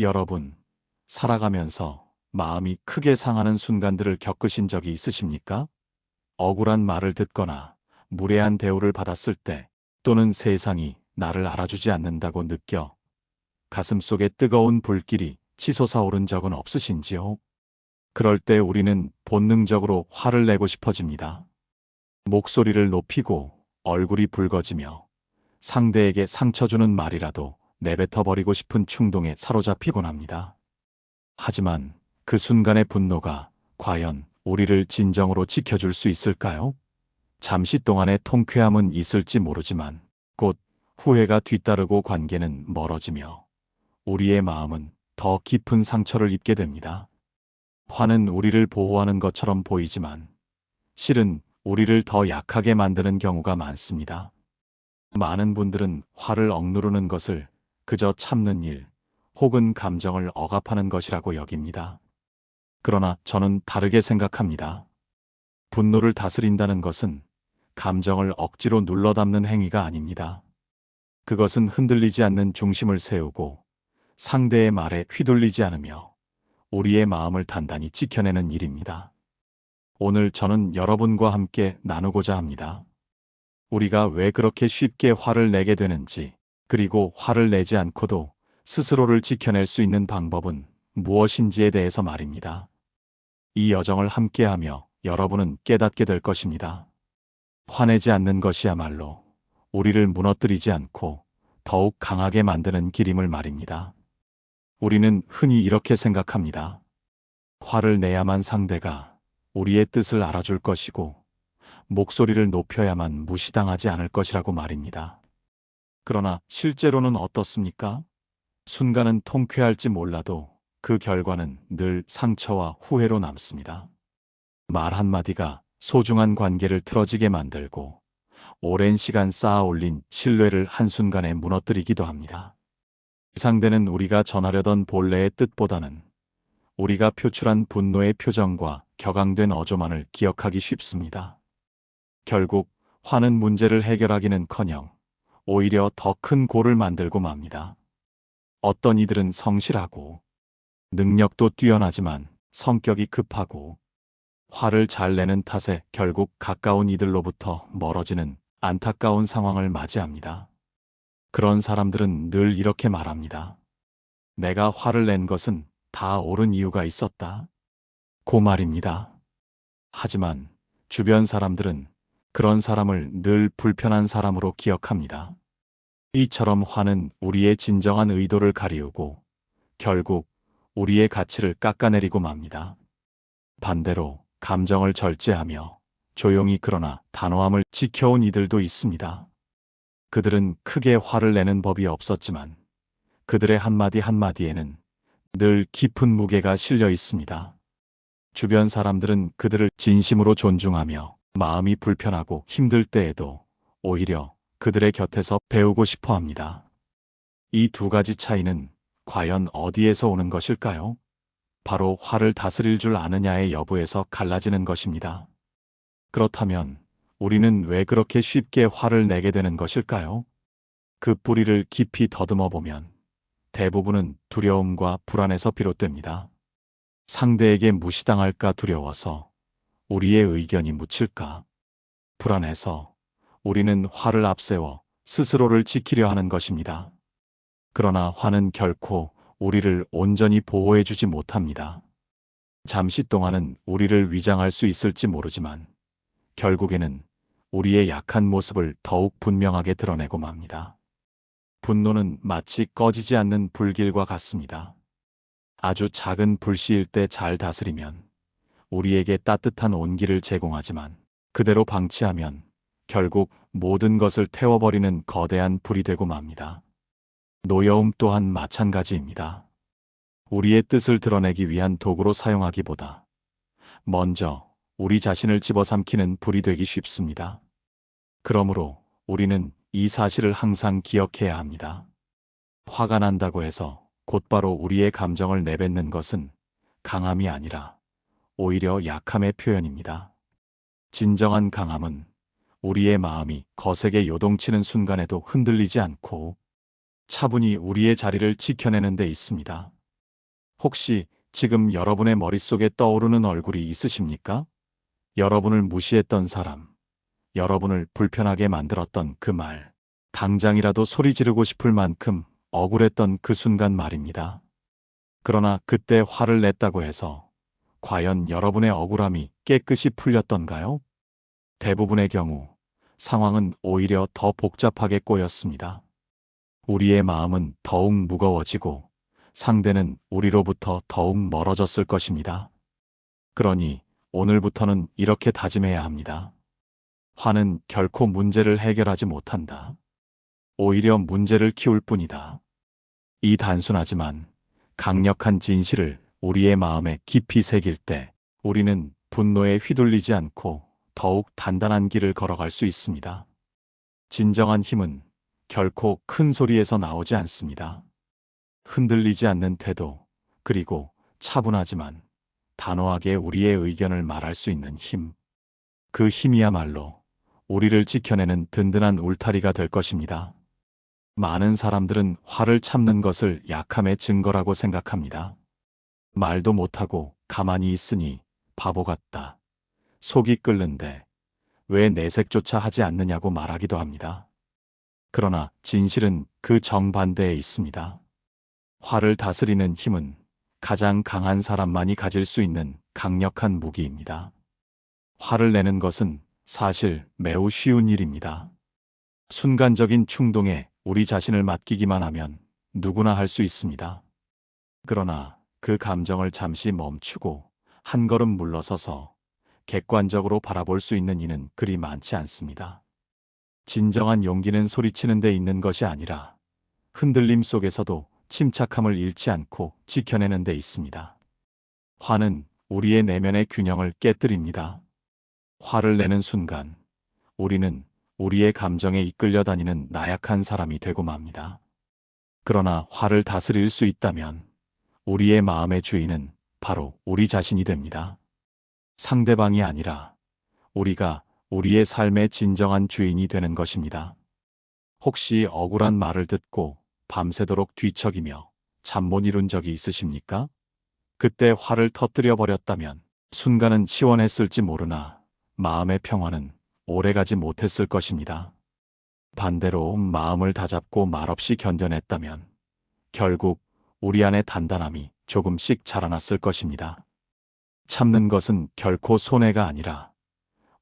여러분, 살아가면서 마음이 크게 상하는 순간들을 겪으신 적이 있으십니까? 억울한 말을 듣거나 무례한 대우를 받았을 때, 또는 세상이 나를 알아주지 않는다고 느껴 가슴속에 뜨거운 불길이 치솟아 오른 적은 없으신지요? 그럴 때 우리는 본능적으로 화를 내고 싶어집니다. 목소리를 높이고 얼굴이 붉어지며 상대에게 상처 주는 말이라도 내뱉어버리고 싶은 충동에 사로잡히곤 합니다. 하지만 그 순간의 분노가 과연 우리를 진정으로 지켜줄 수 있을까요? 잠시 동안의 통쾌함은 있을지 모르지만 곧 후회가 뒤따르고 관계는 멀어지며 우리의 마음은 더 깊은 상처를 입게 됩니다. 화는 우리를 보호하는 것처럼 보이지만 실은 우리를 더 약하게 만드는 경우가 많습니다. 많은 분들은 화를 억누르는 것을 그저 참는 일 혹은 감정을 억압하는 것이라고 여깁니다. 그러나 저는 다르게 생각합니다. 분노를 다스린다는 것은 감정을 억지로 눌러 담는 행위가 아닙니다. 그것은 흔들리지 않는 중심을 세우고 상대의 말에 휘둘리지 않으며 우리의 마음을 단단히 지켜내는 일입니다. 오늘 저는 여러분과 함께 나누고자 합니다. 우리가 왜 그렇게 쉽게 화를 내게 되는지, 그리고 화를 내지 않고도 스스로를 지켜낼 수 있는 방법은 무엇인지에 대해서 말입니다. 이 여정을 함께하며 여러분은 깨닫게 될 것입니다. 화내지 않는 것이야말로 우리를 무너뜨리지 않고 더욱 강하게 만드는 길임을 말입니다. 우리는 흔히 이렇게 생각합니다. 화를 내야만 상대가 우리의 뜻을 알아줄 것이고 목소리를 높여야만 무시당하지 않을 것이라고 말입니다. 그러나 실제로는 어떻습니까? 순간은 통쾌할지 몰라도 그 결과는 늘 상처와 후회로 남습니다. 말 한마디가 소중한 관계를 틀어지게 만들고 오랜 시간 쌓아 올린 신뢰를 한순간에 무너뜨리기도 합니다. 상대는 우리가 전하려던 본래의 뜻보다는 우리가 표출한 분노의 표정과 격앙된 어조만을 기억하기 쉽습니다. 결국 화는 문제를 해결하기는커녕 오히려 더 큰 골을 만들고 맙니다. 어떤 이들은 성실하고 능력도 뛰어나지만 성격이 급하고 화를 잘 내는 탓에 결국 가까운 이들로부터 멀어지는 안타까운 상황을 맞이합니다. 그런 사람들은 늘 이렇게 말합니다. 내가 화를 낸 것은 다 옳은 이유가 있었다. 고 말입니다. 하지만 주변 사람들은 그런 사람을 늘 불편한 사람으로 기억합니다. 이처럼 화는 우리의 진정한 의도를 가리우고 결국 우리의 가치를 깎아내리고 맙니다. 반대로 감정을 절제하며 조용히 그러나 단호함을 지켜온 이들도 있습니다. 그들은 크게 화를 내는 법이 없었지만 그들의 한마디 한마디에는 늘 깊은 무게가 실려 있습니다. 주변 사람들은 그들을 진심으로 존중하며 마음이 불편하고 힘들 때에도 오히려 그들의 곁에서 배우고 싶어 합니다. 이 두 가지 차이는 과연 어디에서 오는 것일까요? 바로 화를 다스릴 줄 아느냐의 여부에서 갈라지는 것입니다. 그렇다면 우리는 왜 그렇게 쉽게 화를 내게 되는 것일까요? 그 뿌리를 깊이 더듬어 보면 대부분은 두려움과 불안에서 비롯됩니다. 상대에게 무시당할까 두려워서 우리의 의견이 묻힐까 불안해서 우리는 화를 앞세워 스스로를 지키려 하는 것입니다. 그러나 화는 결코 우리를 온전히 보호해주지 못합니다. 잠시 동안은 우리를 위장할 수 있을지 모르지만 결국에는 우리의 약한 모습을 더욱 분명하게 드러내고 맙니다. 분노는 마치 꺼지지 않는 불길과 같습니다. 아주 작은 불씨일 때 잘 다스리면 우리에게 따뜻한 온기를 제공하지만 그대로 방치하면 결국 모든 것을 태워버리는 거대한 불이 되고 맙니다. 노여움 또한 마찬가지입니다. 우리의 뜻을 드러내기 위한 도구로 사용하기보다 먼저 우리 자신을 집어삼키는 불이 되기 쉽습니다. 그러므로 우리는 이 사실을 항상 기억해야 합니다. 화가 난다고 해서 곧바로 우리의 감정을 내뱉는 것은 강함이 아니라 오히려 약함의 표현입니다. 진정한 강함은 우리의 마음이 거세게 요동치는 순간에도 흔들리지 않고 차분히 우리의 자리를 지켜내는 데 있습니다. 혹시 지금 여러분의 머릿속에 떠오르는 얼굴이 있으십니까? 여러분을 무시했던 사람, 여러분을 불편하게 만들었던 그 말, 당장이라도 소리 지르고 싶을 만큼 억울했던 그 순간 말입니다. 그러나 그때 화를 냈다고 해서 과연 여러분의 억울함이 깨끗이 풀렸던가요? 대부분의 경우 상황은 오히려 더 복잡하게 꼬였습니다. 우리의 마음은 더욱 무거워지고 상대는 우리로부터 더욱 멀어졌을 것입니다. 그러니 오늘부터는 이렇게 다짐해야 합니다. 화는 결코 문제를 해결하지 못한다. 오히려 문제를 키울 뿐이다. 이 단순하지만 강력한 진실을 우리의 마음에 깊이 새길 때 우리는 분노에 휘둘리지 않고 더욱 단단한 길을 걸어갈 수 있습니다. 진정한 힘은 결코 큰 소리에서 나오지 않습니다. 흔들리지 않는 태도, 그리고 차분하지만 단호하게 우리의 의견을 말할 수 있는 힘. 그 힘이야말로 우리를 지켜내는 든든한 울타리가 될 것입니다. 많은 사람들은 화를 참는 것을 약함의 증거라고 생각합니다. 말도 못하고 가만히 있으니 바보 같다. 속이 끓는데 왜 내색조차 하지 않느냐고 말하기도 합니다. 그러나 진실은 그 정반대에 있습니다. 화를 다스리는 힘은 가장 강한 사람만이 가질 수 있는 강력한 무기입니다. 화를 내는 것은 사실 매우 쉬운 일입니다. 순간적인 충동에 우리 자신을 맡기기만 하면 누구나 할 수 있습니다. 그러나 그 감정을 잠시 멈추고 한 걸음 물러서서 객관적으로 바라볼 수 있는 이는 그리 많지 않습니다. 진정한 용기는 소리치는 데 있는 것이 아니라 흔들림 속에서도 침착함을 잃지 않고 지켜내는 데 있습니다. 화는 우리의 내면의 균형을 깨뜨립니다. 화를 내는 순간 우리는 우리의 감정에 이끌려 다니는 나약한 사람이 되고 맙니다. 그러나 화를 다스릴 수 있다면 우리의 마음의 주인은 바로 우리 자신이 됩니다. 상대방이 아니라 우리가 우리의 삶의 진정한 주인이 되는 것입니다. 혹시 억울한 말을 듣고 밤새도록 뒤척이며 잠 못 이룬 적이 있으십니까? 그때 화를 터뜨려 버렸다면 순간은 시원했을지 모르나 마음의 평화는 오래가지 못했을 것입니다. 반대로 마음을 다잡고 말없이 견뎌냈다면 결국 우리 안의 단단함이 조금씩 자라났을 것입니다. 참는 것은 결코 손해가 아니라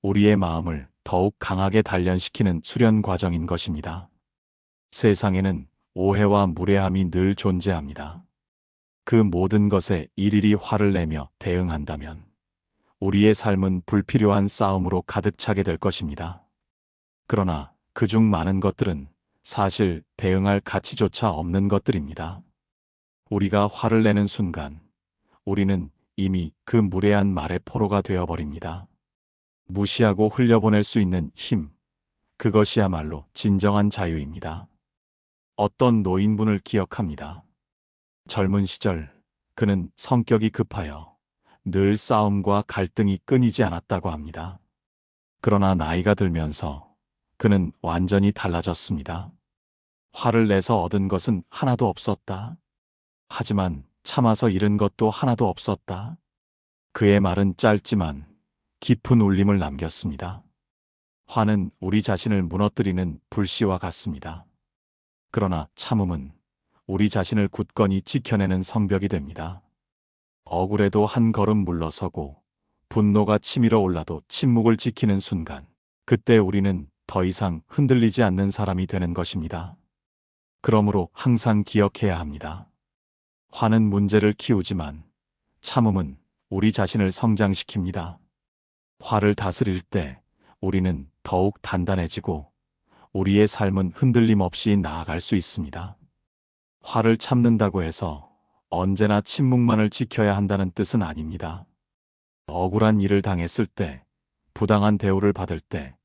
우리의 마음을 더욱 강하게 단련시키는 수련 과정인 것입니다. 세상에는 오해와 무례함이 늘 존재합니다. 그 모든 것에 일일이 화를 내며 대응한다면 우리의 삶은 불필요한 싸움으로 가득 차게 될 것입니다. 그러나 그중 많은 것들은 사실 대응할 가치조차 없는 것들입니다. 우리가 화를 내는 순간 우리는 이미 그 무례한 말의 포로가 되어버립니다. 무시하고 흘려보낼 수 있는 힘, 그것이야말로 진정한 자유입니다. 어떤 노인분을 기억합니다. 젊은 시절 그는 성격이 급하여 늘 싸움과 갈등이 끊이지 않았다고 합니다. 그러나 나이가 들면서 그는 완전히 달라졌습니다. 화를 내서 얻은 것은 하나도 없었다. 하지만 참아서 잃은 것도 하나도 없었다. 그의 말은 짧지만 깊은 울림을 남겼습니다. 화는 우리 자신을 무너뜨리는 불씨와 같습니다. 그러나 참음은 우리 자신을 굳건히 지켜내는 성벽이 됩니다. 억울해도 한 걸음 물러서고 분노가 치밀어 올라도 침묵을 지키는 순간 그때 우리는 더 이상 흔들리지 않는 사람이 되는 것입니다. 그러므로 항상 기억해야 합니다. 화는 문제를 키우지만 참음은 우리 자신을 성장시킵니다. 화를 다스릴 때 우리는 더욱 단단해지고 우리의 삶은 흔들림 없이 나아갈 수 있습니다. 화를 참는다고 해서 언제나 침묵만을 지켜야 한다는 뜻은 아닙니다. 억울한 일을 당했을 때, 부당한 대우를 받을 때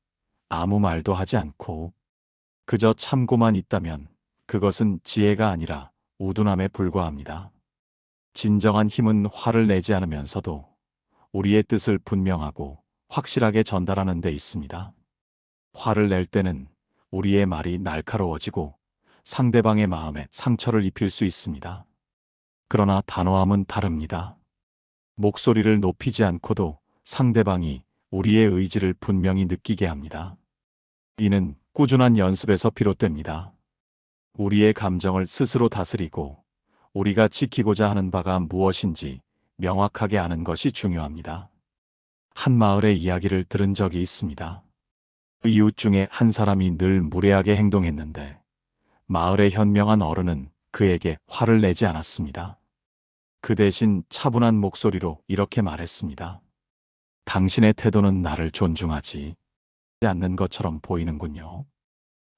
아무 말도 하지 않고 그저 참고만 있다면 그것은 지혜가 아니라 우둔함에 불과합니다. 진정한 힘은 화를 내지 않으면서도 우리의 뜻을 분명하고 확실하게 전달하는 데 있습니다. 화를 낼 때는 우리의 말이 날카로워지고 상대방의 마음에 상처를 입힐 수 있습니다. 그러나 단호함은 다릅니다. 목소리를 높이지 않고도 상대방이 우리의 의지를 분명히 느끼게 합니다. 이는 꾸준한 연습에서 비롯됩니다. 우리의 감정을 스스로 다스리고 우리가 지키고자 하는 바가 무엇인지 명확하게 아는 것이 중요합니다. 한 마을의 이야기를 들은 적이 있습니다. 이웃 중에 한 사람이 늘 무례하게 행동했는데 마을의 현명한 어른은 그에게 화를 내지 않았습니다. 그 대신 차분한 목소리로 이렇게 말했습니다. 당신의 태도는 나를 존중하지 않는 것처럼 보이는군요.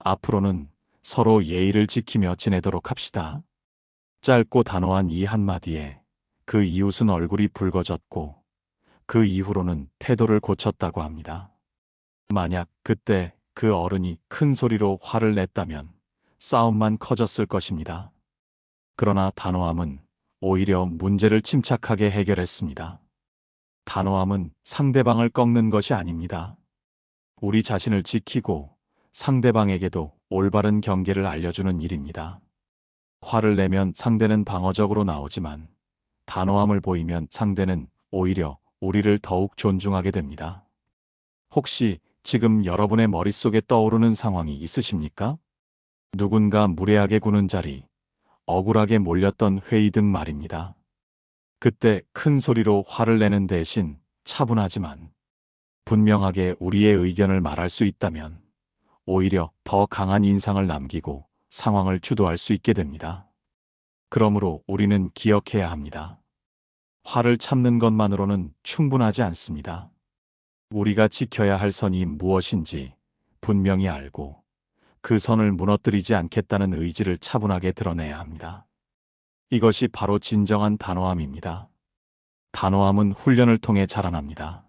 앞으로는 서로 예의를 지키며 지내도록 합시다. 짧고 단호한 이 한마디에 그 이웃은 얼굴이 붉어졌고 그 이후로는 태도를 고쳤다고 합니다. 만약 그때 그 어른이 큰 소리로 화를 냈다면 싸움만 커졌을 것입니다. 그러나 단호함은 오히려 문제를 침착하게 해결했습니다. 단호함은 상대방을 꺾는 것이 아닙니다. 우리 자신을 지키고 상대방에게도 올바른 경계를 알려주는 일입니다. 화를 내면 상대는 방어적으로 나오지만 단호함을 보이면 상대는 오히려 우리를 더욱 존중하게 됩니다. 혹시 지금 여러분의 머릿속에 떠오르는 상황이 있으십니까? 누군가 무례하게 구는 자리, 억울하게 몰렸던 회의 등 말입니다. 그때 큰 소리로 화를 내는 대신 차분하지만 분명하게 우리의 의견을 말할 수 있다면 오히려 더 강한 인상을 남기고 상황을 주도할 수 있게 됩니다. 그러므로 우리는 기억해야 합니다. 화를 참는 것만으로는 충분하지 않습니다. 우리가 지켜야 할 선이 무엇인지 분명히 알고 그 선을 무너뜨리지 않겠다는 의지를 차분하게 드러내야 합니다. 이것이 바로 진정한 단호함입니다. 단호함은 훈련을 통해 자라납니다.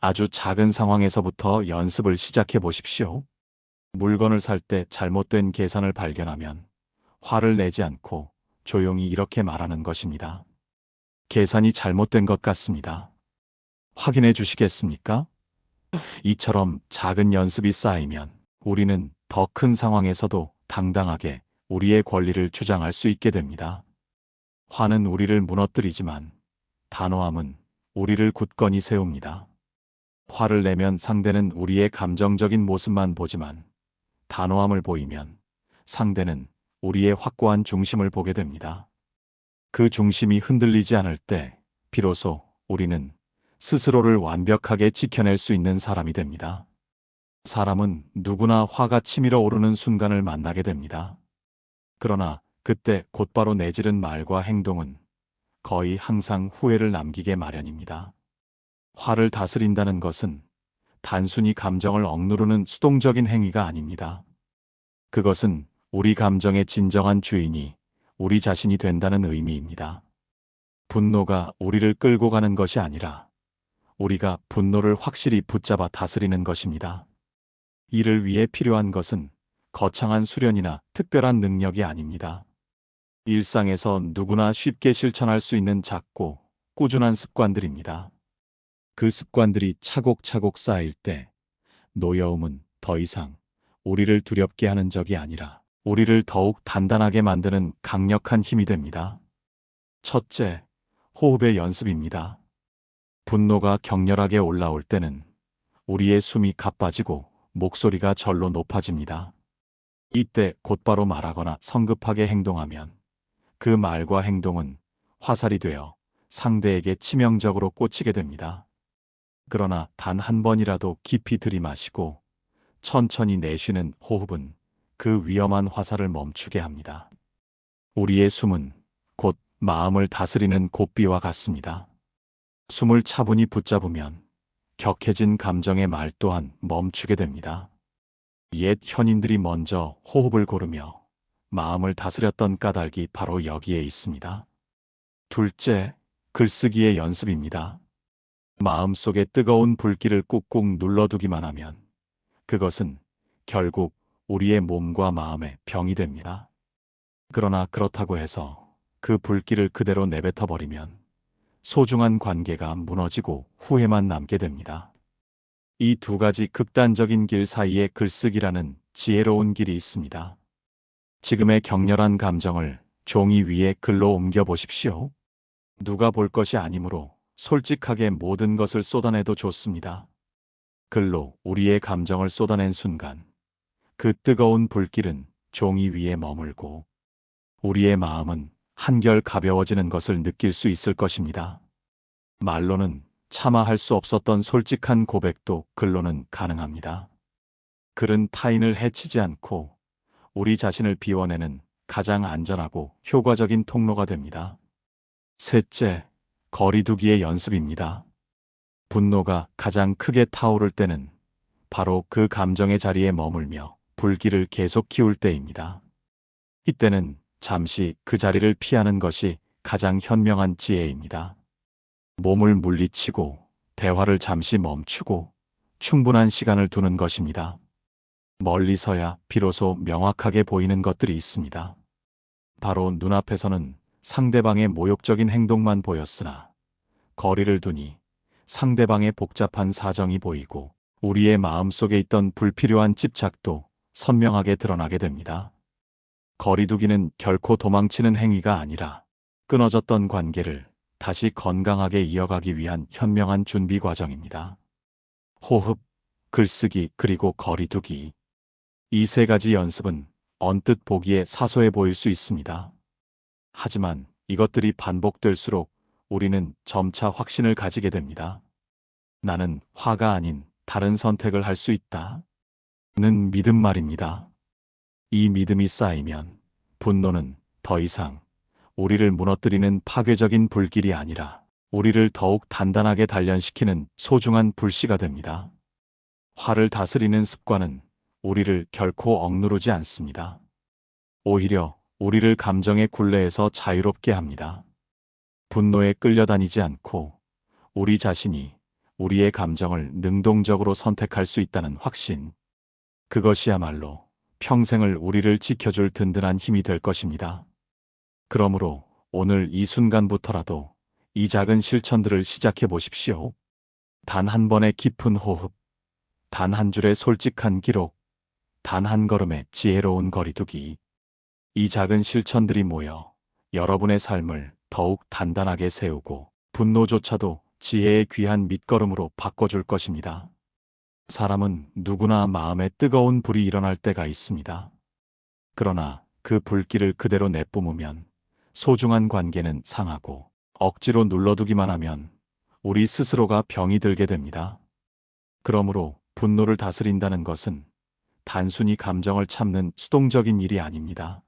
아주 작은 상황에서부터 연습을 시작해 보십시오. 물건을 살 때 잘못된 계산을 발견하면 화를 내지 않고 조용히 이렇게 말하는 것입니다. 계산이 잘못된 것 같습니다. 확인해 주시겠습니까? 이처럼 작은 연습이 쌓이면 우리는 더 큰 상황에서도 당당하게 우리의 권리를 주장할 수 있게 됩니다. 화는 우리를 무너뜨리지만 단호함은 우리를 굳건히 세웁니다. 화를 내면 상대는 우리의 감정적인 모습만 보지만 단호함을 보이면 상대는 우리의 확고한 중심을 보게 됩니다. 그 중심이 흔들리지 않을 때 비로소 우리는 스스로를 완벽하게 지켜낼 수 있는 사람이 됩니다. 사람은 누구나 화가 치밀어 오르는 순간을 만나게 됩니다. 그러나 그때 곧바로 내지른 말과 행동은 거의 항상 후회를 남기게 마련입니다. 화를 다스린다는 것은 단순히 감정을 억누르는 수동적인 행위가 아닙니다. 그것은 우리 감정의 진정한 주인이 우리 자신이 된다는 의미입니다. 분노가 우리를 끌고 가는 것이 아니라 우리가 분노를 확실히 붙잡아 다스리는 것입니다. 이를 위해 필요한 것은 거창한 수련이나 특별한 능력이 아닙니다. 일상에서 누구나 쉽게 실천할 수 있는 작고 꾸준한 습관들입니다. 그 습관들이 차곡차곡 쌓일 때 노여움은 더 이상 우리를 두렵게 하는 적이 아니라 우리를 더욱 단단하게 만드는 강력한 힘이 됩니다. 첫째, 호흡의 연습입니다. 분노가 격렬하게 올라올 때는 우리의 숨이 가빠지고 목소리가 절로 높아집니다. 이때 곧바로 말하거나 성급하게 행동하면 그 말과 행동은 화살이 되어 상대에게 치명적으로 꽂히게 됩니다. 그러나 단 한 번이라도 깊이 들이마시고 천천히 내쉬는 호흡은 그 위험한 화살을 멈추게 합니다. 우리의 숨은 곧 마음을 다스리는 고삐와 같습니다. 숨을 차분히 붙잡으면 격해진 감정의 말 또한 멈추게 됩니다. 옛 현인들이 먼저 호흡을 고르며 마음을 다스렸던 까닭이 바로 여기에 있습니다. 둘째, 글쓰기의 연습입니다. 마음속에 뜨거운 불길을 꾹꾹 눌러두기만 하면 그것은 결국 우리의 몸과 마음의 병이 됩니다. 그러나 그렇다고 해서 그 불길을 그대로 내뱉어 버리면 소중한 관계가 무너지고 후회만 남게 됩니다. 이 두 가지 극단적인 길 사이에 글쓰기라는 지혜로운 길이 있습니다. 지금의 격렬한 감정을 종이 위에 글로 옮겨 보십시오. 누가 볼 것이 아니므로 솔직하게 모든 것을 쏟아내도 좋습니다. 글로 우리의 감정을 쏟아낸 순간 그 뜨거운 불길은 종이 위에 머물고 우리의 마음은 한결 가벼워지는 것을 느낄 수 있을 것입니다. 말로는 차마 할 수 없었던 솔직한 고백도 글로는 가능합니다. 글은 타인을 해치지 않고 우리 자신을 비워내는 가장 안전하고 효과적인 통로가 됩니다. 셋째, 거리두기의 연습입니다. 분노가 가장 크게 타오를 때는 바로 그 감정의 자리에 머물며 불길을 계속 키울 때입니다. 이때는 잠시 그 자리를 피하는 것이 가장 현명한 지혜입니다. 몸을 물리치고 대화를 잠시 멈추고 충분한 시간을 두는 것입니다. 멀리서야 비로소 명확하게 보이는 것들이 있습니다. 바로 눈앞에서는 상대방의 모욕적인 행동만 보였으나 거리를 두니 상대방의 복잡한 사정이 보이고 우리의 마음속에 있던 불필요한 집착도 선명하게 드러나게 됩니다. 거리두기는 결코 도망치는 행위가 아니라 끊어졌던 관계를 다시 건강하게 이어가기 위한 현명한 준비 과정입니다. 호흡, 글쓰기, 그리고 거리두기. 이 세 가지 연습은 언뜻 보기에 사소해 보일 수 있습니다. 하지만 이것들이 반복될수록 우리는 점차 확신을 가지게 됩니다. 나는 화가 아닌 다른 선택을 할 수 있다. 는 믿음 말입니다. 이 믿음이 쌓이면 분노는 더 이상 우리를 무너뜨리는 파괴적인 불길이 아니라 우리를 더욱 단단하게 단련시키는 소중한 불씨가 됩니다. 화를 다스리는 습관은 우리를 결코 억누르지 않습니다. 오히려 우리를 감정의 굴레에서 자유롭게 합니다. 분노에 끌려다니지 않고 우리 자신이 우리의 감정을 능동적으로 선택할 수 있다는 확신. 그것이야말로 평생을 우리를 지켜줄 든든한 힘이 될 것입니다. 그러므로 오늘 이 순간부터라도 이 작은 실천들을 시작해 보십시오. 단 한 번의 깊은 호흡, 단 한 줄의 솔직한 기록, 단 한 걸음의 지혜로운 거리두기. 이 작은 실천들이 모여 여러분의 삶을 더욱 단단하게 세우고 분노조차도 지혜의 귀한 밑거름으로 바꿔줄 것입니다. 사람은 누구나 마음에 뜨거운 불이 일어날 때가 있습니다. 그러나 그 불길을 그대로 내뿜으면 소중한 관계는 상하고 억지로 눌러두기만 하면 우리 스스로가 병이 들게 됩니다. 그러므로 분노를 다스린다는 것은 단순히 감정을 참는 수동적인 일이 아닙니다.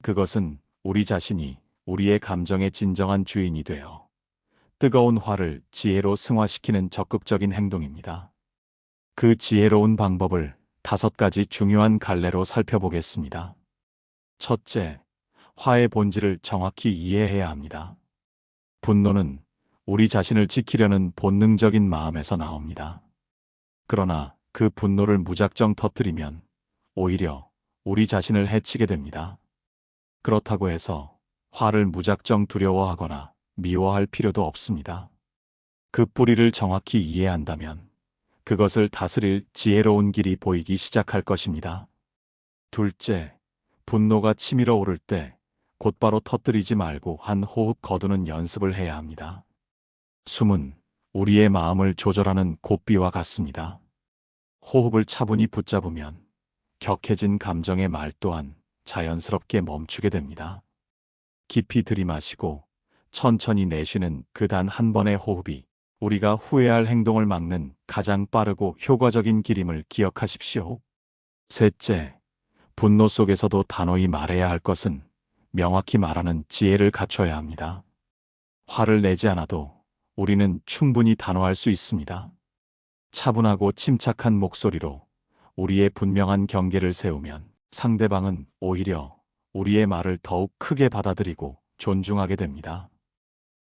그것은 우리 자신이 우리의 감정의 진정한 주인이 되어 뜨거운 화를 지혜로 승화시키는 적극적인 행동입니다. 그 지혜로운 방법을 5가지 중요한 갈래로 살펴보겠습니다. 첫째, 화의 본질을 정확히 이해해야 합니다. 분노는 우리 자신을 지키려는 본능적인 마음에서 나옵니다. 그러나 그 분노를 무작정 터뜨리면 오히려 우리 자신을 해치게 됩니다. 그렇다고 해서 화를 무작정 두려워하거나 미워할 필요도 없습니다. 그 뿌리를 정확히 이해한다면 그것을 다스릴 지혜로운 길이 보이기 시작할 것입니다. 둘째, 분노가 치밀어 오를 때 곧바로 터뜨리지 말고 한 호흡 거두는 연습을 해야 합니다. 숨은 우리의 마음을 조절하는 고삐와 같습니다. 호흡을 차분히 붙잡으면 격해진 감정의 말 또한 자연스럽게 멈추게 됩니다. 깊이 들이마시고 천천히 내쉬는 그 단 한 번의 호흡이 우리가 후회할 행동을 막는 가장 빠르고 효과적인 길임을 기억하십시오. 셋째, 분노 속에서도 단호히 말해야 할 것은 명확히 말하는 지혜를 갖춰야 합니다. 화를 내지 않아도 우리는 충분히 단호할 수 있습니다. 차분하고 침착한 목소리로 우리의 분명한 경계를 세우면 상대방은 오히려 우리의 말을 더욱 크게 받아들이고 존중하게 됩니다.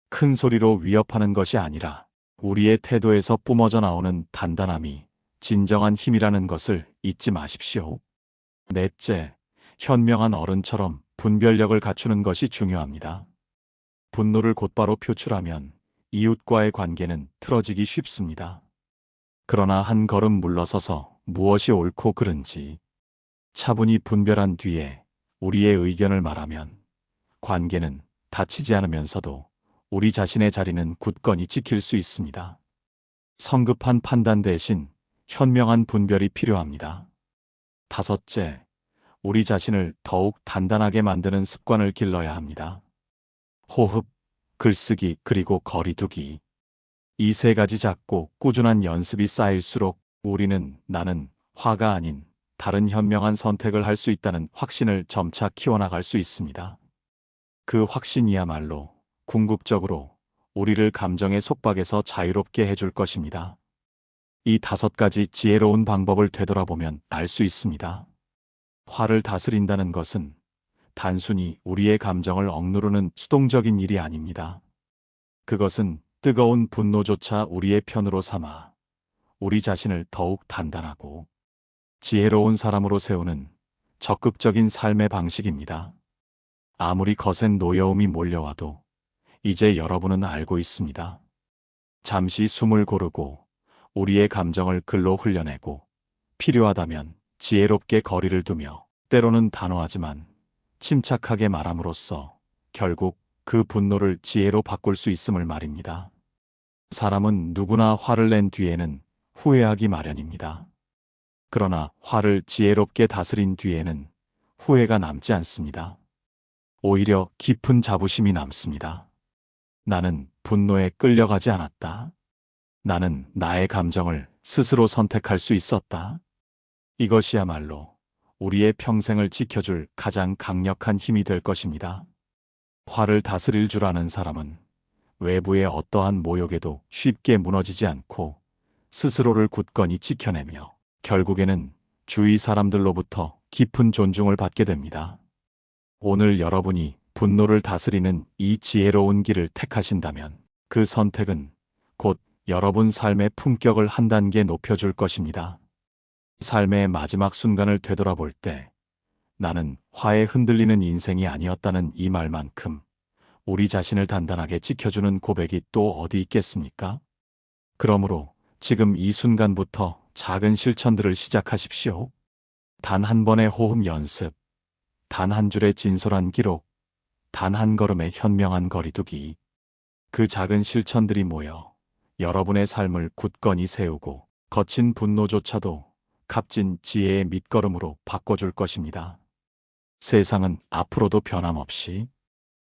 큰 소리로 위협하는 것이 아니라 우리의 태도에서 뿜어져 나오는 단단함이 진정한 힘이라는 것을 잊지 마십시오. 넷째, 현명한 어른처럼 분별력을 갖추는 것이 중요합니다. 분노를 곧바로 표출하면 이웃과의 관계는 틀어지기 쉽습니다. 그러나 한 걸음 물러서서 무엇이 옳고 그른지 차분히 분별한 뒤에 우리의 의견을 말하면 관계는 다치지 않으면서도 우리 자신의 자리는 굳건히 지킬 수 있습니다. 성급한 판단 대신 현명한 분별이 필요합니다. 다섯째, 우리 자신을 더욱 단단하게 만드는 습관을 길러야 합니다. 호흡, 글쓰기, 그리고 거리두기. 이 세 가지 작고 꾸준한 연습이 쌓일수록 우리는 나는 화가 아닌 다른 현명한 선택을 할 수 있다는 확신을 점차 키워나갈 수 있습니다. 그 확신이야말로 궁극적으로 우리를 감정의 속박에서 자유롭게 해줄 것입니다. 이 5가지 지혜로운 방법을 되돌아보면 알 수 있습니다. 화를 다스린다는 것은 단순히 우리의 감정을 억누르는 수동적인 일이 아닙니다. 그것은 뜨거운 분노조차 우리의 편으로 삼아 우리 자신을 더욱 단단하고 지혜로운 사람으로 세우는 적극적인 삶의 방식입니다. 아무리 거센 노여움이 몰려와도 이제 여러분은 알고 있습니다. 잠시 숨을 고르고 우리의 감정을 글로 흘려내고 필요하다면 지혜롭게 거리를 두며 때로는 단호하지만 침착하게 말함으로써 결국 그 분노를 지혜로 바꿀 수 있음을 말입니다. 사람은 누구나 화를 낸 뒤에는 후회하기 마련입니다. 그러나 화를 지혜롭게 다스린 뒤에는 후회가 남지 않습니다. 오히려 깊은 자부심이 남습니다. 나는 분노에 끌려가지 않았다. 나는 나의 감정을 스스로 선택할 수 있었다. 이것이야말로 우리의 평생을 지켜줄 가장 강력한 힘이 될 것입니다. 화를 다스릴 줄 아는 사람은 외부의 어떠한 모욕에도 쉽게 무너지지 않고 스스로를 굳건히 지켜내며 결국에는 주위 사람들로부터 깊은 존중을 받게 됩니다. 오늘 여러분이 분노를 다스리는 이 지혜로운 길을 택하신다면 그 선택은 곧 여러분 삶의 품격을 한 단계 높여줄 것입니다. 삶의 마지막 순간을 되돌아볼 때 나는 화에 흔들리는 인생이 아니었다는 이 말만큼 우리 자신을 단단하게 지켜주는 고백이 또 어디 있겠습니까? 그러므로 지금 이 순간부터 작은 실천들을 시작하십시오. 단 한 번의 호흡 연습, 단 한 줄의 진솔한 기록, 단 한 걸음의 현명한 거리두기. 그 작은 실천들이 모여 여러분의 삶을 굳건히 세우고 거친 분노조차도 값진 지혜의 밑거름으로 바꿔줄 것입니다. 세상은 앞으로도 변함없이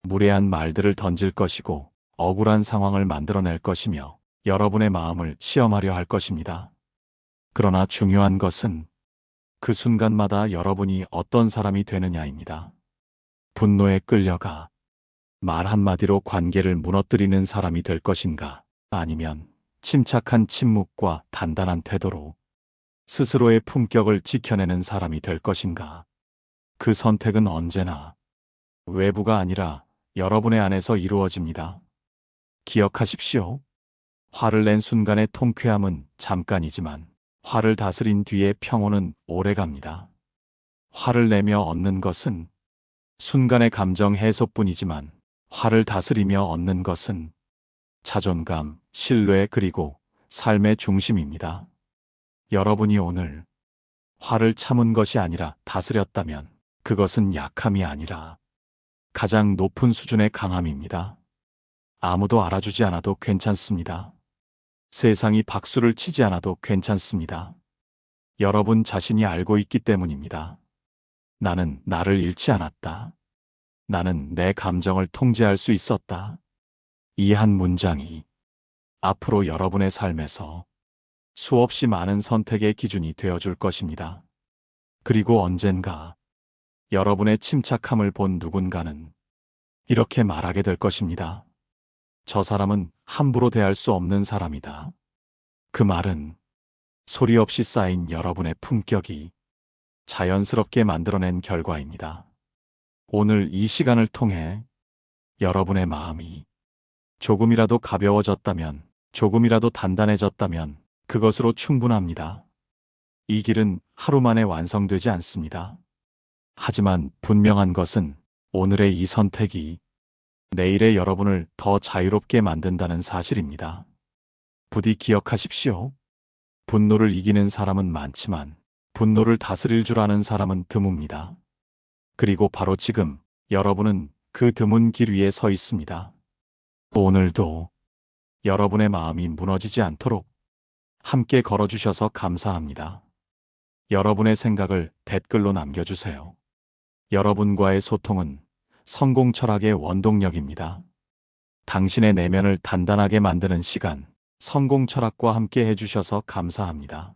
무례한 말들을 던질 것이고 억울한 상황을 만들어낼 것이며 여러분의 마음을 시험하려 할 것입니다. 그러나 중요한 것은 그 순간마다 여러분이 어떤 사람이 되느냐입니다. 분노에 끌려가 말 한마디로 관계를 무너뜨리는 사람이 될 것인가, 아니면 침착한 침묵과 단단한 태도로 스스로의 품격을 지켜내는 사람이 될 것인가. 그 선택은 언제나 외부가 아니라 여러분의 안에서 이루어집니다. 기억하십시오. 화를 낸 순간의 통쾌함은 잠깐이지만 화를 다스린 뒤의 평온은 오래갑니다. 화를 내며 얻는 것은 순간의 감정 해소뿐이지만 화를 다스리며 얻는 것은 자존감, 신뢰, 그리고 삶의 중심입니다. 여러분이 오늘 화를 참은 것이 아니라 다스렸다면 그것은 약함이 아니라 가장 높은 수준의 강함입니다. 아무도 알아주지 않아도 괜찮습니다. 세상이 박수를 치지 않아도 괜찮습니다. 여러분 자신이 알고 있기 때문입니다. 나는 나를 잃지 않았다. 나는 내 감정을 통제할 수 있었다. 이 한 문장이 앞으로 여러분의 삶에서 수없이 많은 선택의 기준이 되어줄 것입니다. 그리고 언젠가 여러분의 침착함을 본 누군가는 이렇게 말하게 될 것입니다. 저 사람은 함부로 대할 수 없는 사람이다. 그 말은 소리 없이 쌓인 여러분의 품격이 자연스럽게 만들어낸 결과입니다. 오늘 이 시간을 통해 여러분의 마음이 조금이라도 가벼워졌다면, 조금이라도 단단해졌다면 그것으로 충분합니다. 이 길은 하루 만에 완성되지 않습니다. 하지만 분명한 것은 오늘의 이 선택이 내일의 여러분을 더 자유롭게 만든다는 사실입니다. 부디 기억하십시오. 분노를 이기는 사람은 많지만 분노를 다스릴 줄 아는 사람은 드뭅니다. 그리고 바로 지금 여러분은 그 드문 길 위에 서 있습니다. 오늘도 여러분의 마음이 무너지지 않도록 함께 걸어주셔서 감사합니다. 여러분의 생각을 댓글로 남겨주세요. 여러분과의 소통은 성공 철학의 원동력입니다. 당신의 내면을 단단하게 만드는 시간, 성공 철학과 함께 해주셔서 감사합니다.